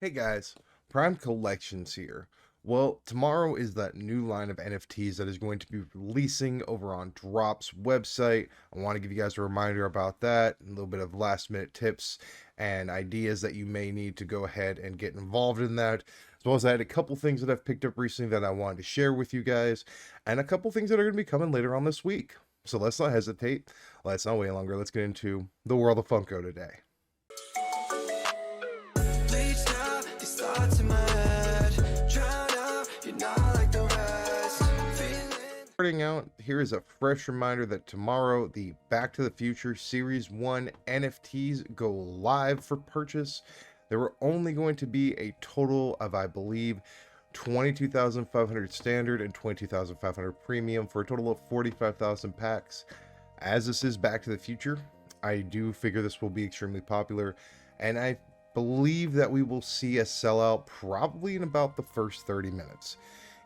Hey guys, Prime Collections here. Well, tomorrow is that new line of NFTs that is going to be releasing over on Drop's website. I want to give you guys a reminder about that, a little bit of last minute tips and ideas that you may need to go ahead and get involved in that. As well as I had a couple things that I've picked up recently that I wanted to share with you guys, and a couple things that are going to be coming later on this week. So let's not hesitate. Let's not wait longer. Let's get into the world of Funko today. Starting out, here is a fresh reminder that tomorrow the Back to the Future Series 1 NFTs go live for purchase. There were only going to be a total of, I believe, 22,500 standard and 22,500 premium for a total of 45,000 packs. As this is Back to the Future, I do figure this will be extremely popular, and I believe that we will see a sellout probably in about the first 30 minutes.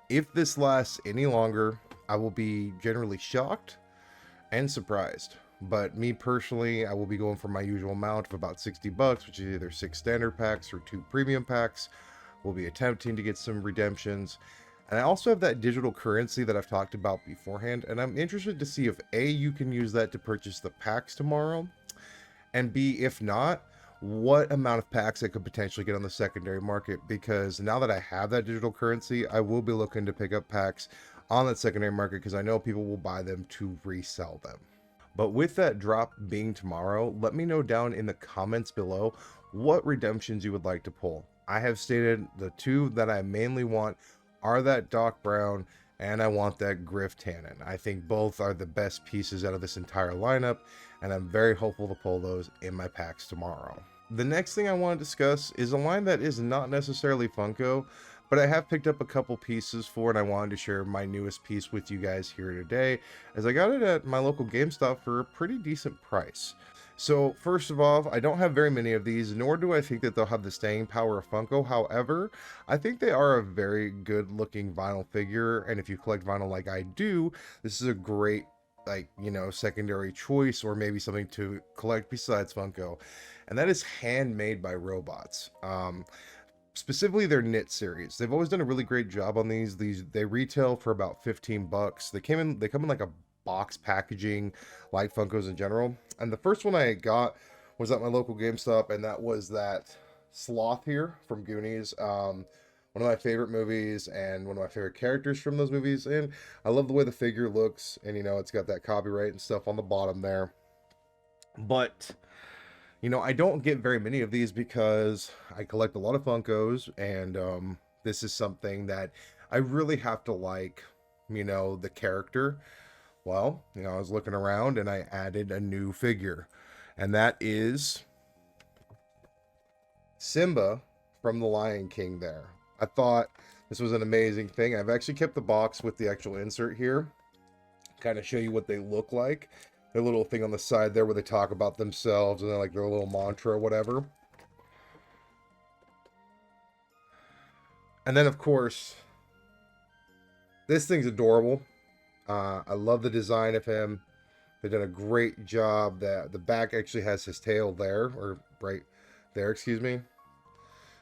If this lasts any longer, I will be generally shocked and surprised. But me personally, I will be going for my usual amount of about 60 bucks, which is either 6 standard packs or 2 premium packs. We'll be attempting to get some redemptions. And I also have that digital currency that I've talked about beforehand, and I'm interested to see if A, you can use that to purchase the packs tomorrow, and B, if not, what amount of packs I could potentially get on the secondary market, because now that I have that digital currency, I will be looking to pick up packs on that secondary market because I know people will buy them to resell them. But with that drop being tomorrow, let me know down in the comments below what redemptions you would like to pull. I have stated the two that I mainly want are that Doc Brown and I want that Griff Tannen. I think both are the best pieces out of this entire lineup, and I'm very hopeful to pull those in my packs tomorrow. The next thing I want to discuss is a line that is not necessarily Funko, but I have picked up a couple pieces for, and I wanted to share my newest piece with you guys here today, as I got it at my local GameStop for a pretty decent price. So first of all, I don't have very many of these, nor do I think that they'll have the staying power of Funko. However, I think they are a very good looking vinyl figure, and if you collect vinyl like I do, this is a great, like, you know, secondary choice, or maybe something to collect besides Funko. And that is Handmade by Robots. Specifically their knit series. They've always done a really great job on these. They retail for about 15 bucks. They come in like a box packaging, like Funkos in general. And the first one I got was at my local GameStop, and that was that Sloth here from Goonies. One of my favorite movies and one of my favorite characters from those movies. And I love the way the figure looks, and you know, it's got that copyright and stuff on the bottom there. But you know, I don't get very many of these because I collect a lot of Funkos, and this is something that I really have to like, you know, the character. Well, you know, I was looking around and I added a new figure, and that is Simba from The Lion King there. I thought this was an amazing thing. I've actually kept the box with the actual insert here, kind of show you what they look like. Their little thing on the side there where they talk about themselves and then like their little mantra or whatever. And then of course, this thing's adorable. I love the design of him. They've done a great job. The back actually has his tail there, or right there, excuse me.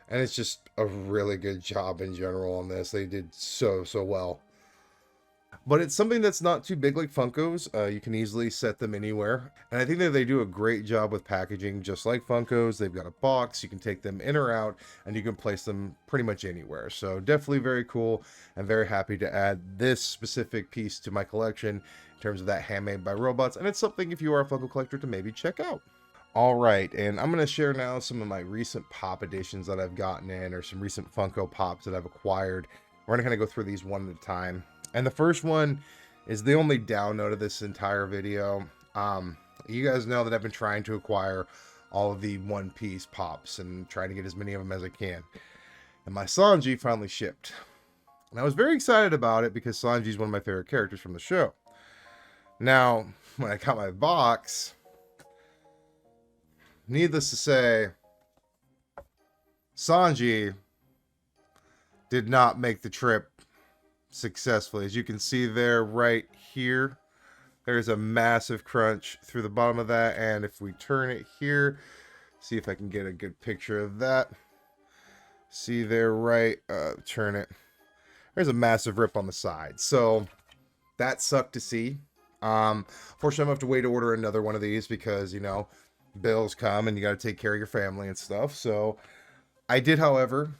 And it's just a really good job in general on this. They did so well. But it's something that's not too big like Funkos. You can easily set them anywhere. And I think that they do a great job with packaging, just like Funkos. They've got a box, you can take them in or out, and you can place them pretty much anywhere. So definitely very cool. I'm very happy to add this specific piece to my collection in terms of that Handmade by Robots. And it's something, if you are a Funko collector, to maybe check out. All right, and I'm going to share now some of my recent pop editions that I've gotten in, or some recent Funko Pops that I've acquired. We're going to kind of go through these one at a time. And the first one is the only down note of this entire video. You guys know that I've been trying to acquire all of the One Piece pops and trying to get as many of them as I can. And my Sanji finally shipped. And I was very excited about it because Sanji is one of my favorite characters from the show. Now, when I got my box, needless to say, Sanji did not make the trip successfully. As you can see there, right here, there's a massive crunch through the bottom of that. And if we turn it here, see if I can get a good picture of that. See there, right? Turn it. There's a massive rip on the side. So that sucked to see. Fortunately, I'm gonna have to wait to order another one of these because, you know, bills come and you got to take care of your family and stuff. So I did, however,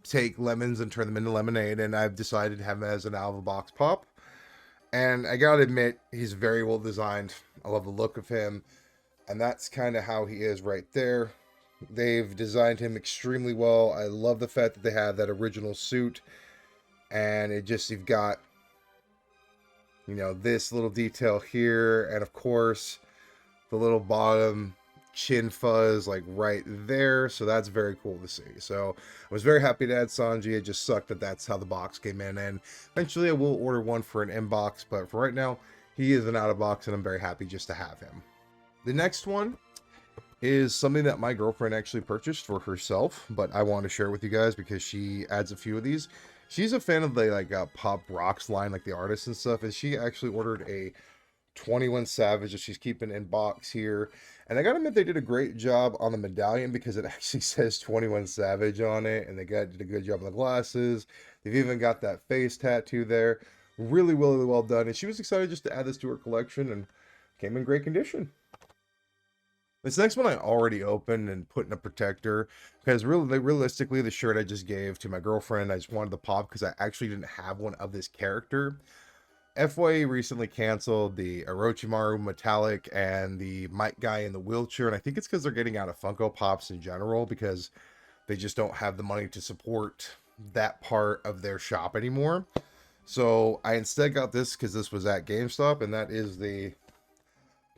take lemons and turn them into lemonade, and I've decided to have him as an out of the box pop. And I gotta admit, he's very well designed. I love the look of him, and that's kind of how he is right there. They've designed him extremely well. I love the fact that they have that original suit, and it just, you've got, you know, this little detail here, and of course the little bottom chin fuzz like right there. So that's very cool to see. So I was very happy to add Sanji. It just sucked that that's how the box came in, and eventually I will order one for an inbox, but for right now he is an out of box and I'm very happy just to have him. The next one is something that my girlfriend actually purchased for herself, but I want to share with you guys because she adds a few of these. She's a fan of the like Pop Rocks line, like the artists and stuff, and she actually ordered a 21 Savage that she's keeping in box here. And I gotta admit, they did a great job on the medallion because it actually says 21 Savage on it, and they did a good job on the glasses. They've even got that face tattoo there. Really, really well done. And she was excited just to add this to her collection and came in great condition. This next one I already opened and put in a protector because realistically, the shirt I just gave to my girlfriend, I just wanted to pop because I actually didn't have one of this character. FYE recently canceled the Orochimaru Metallic and the Might Guy in the wheelchair, and I think it's because they're getting out of Funko Pops in general because they just don't have the money to support that part of their shop anymore. So I instead got this because this was at GameStop, and that is the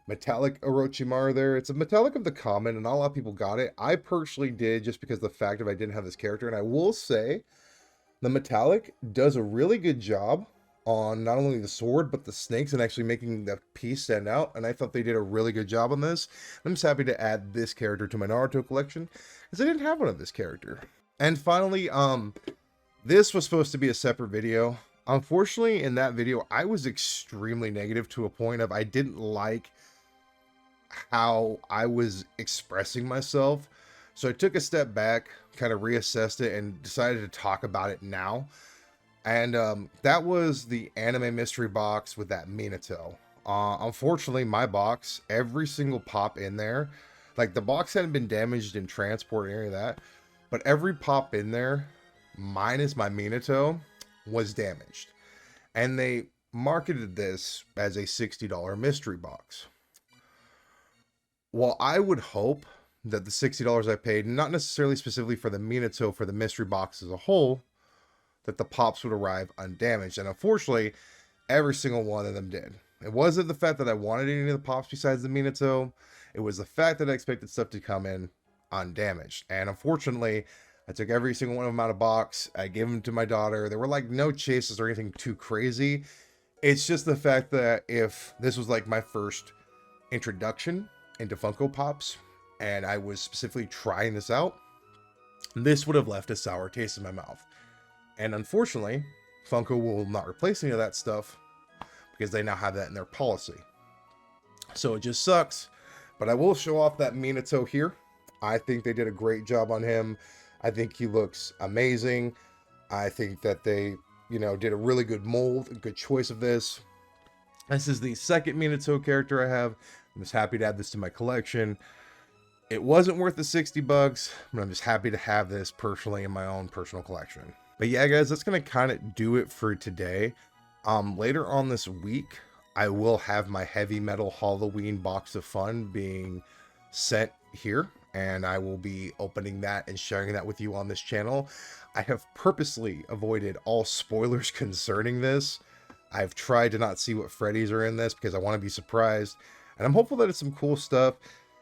Metallic Orochimaru there. It's a Metallic of the common, and not a lot of people got it. I personally did just because the fact of I didn't have this character, and I will say the Metallic does a really good job on not only the sword but the snakes and actually making the piece stand out, and I thought they did a really good job on this. I'm just happy to add this character to my Naruto collection because I didn't have one of this character. And finally, this was supposed to be a separate video. Unfortunately, in that video I was extremely negative to a point of I didn't like how I was expressing myself, so I took a step back, kind of reassessed it, and decided to talk about it now. And that was the anime mystery box with that Minato. Unfortunately, my box, every single pop in there, like the box hadn't been damaged in transport or any of that, but every pop in there, minus my Minato, was damaged. And they marketed this as a $60 mystery box. Well, I would hope that the $60 I paid, not necessarily specifically for the Minato, for the mystery box as a whole, that the pops would arrive undamaged. And unfortunately, every single one of them did. It wasn't the fact that I wanted any of the pops besides the Minato. It was the fact that I expected stuff to come in undamaged. And unfortunately, I took every single one of them out of box. I gave them to my daughter. There were like no chases or anything too crazy. It's just the fact that if this was like my first introduction into Funko Pops, and I was specifically trying this out, this would have left a sour taste in my mouth. And unfortunately, Funko will not replace any of that stuff because they now have that in their policy. So it just sucks. But I will show off that Minato here. I think they did a great job on him. I think he looks amazing. I think that they, you know, did a really good mold, a good choice of this. This is the second Minato character I have. I'm just happy to add this to my collection. It wasn't worth the $60, but I'm just happy to have this personally in my own personal collection. But yeah, guys, that's going to kind of do it for today. Later on this week, I will have my Heavy Metal Halloween box of fun being sent here, and I will be opening that and sharing that with you on this channel. I have purposely avoided all spoilers concerning this. I've tried to not see what Freddy's are in this because I want to be surprised, and I'm hopeful that it's some cool stuff.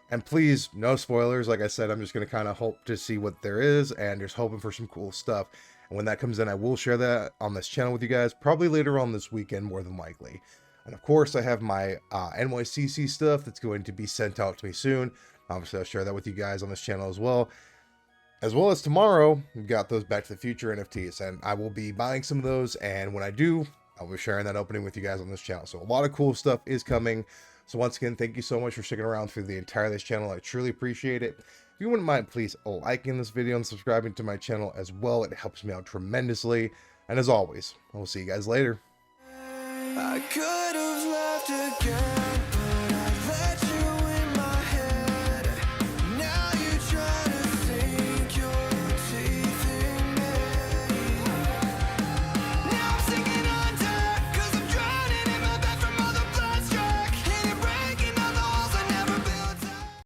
And please, no spoilers. Like I said, I'm just going to kind of hope to see what there is, and just hoping for some cool stuff. And when that comes in, I will share that on this channel with you guys, probably later on this weekend, more than likely. And of course, I have my NYCC stuff that's going to be sent out to me soon. Obviously, I'll share that with you guys on this channel as well. As well as tomorrow, we've got those Back to the Future NFTs, and I will be buying some of those. And when I do, I'll be sharing that opening with you guys on this channel. So a lot of cool stuff is coming. So once again, thank you so much for sticking around through the entire of this channel. I truly appreciate it. If you wouldn't mind, please liking this video and subscribing to my channel as well. It helps me out tremendously. And as always, I will see you guys later. I could have left again.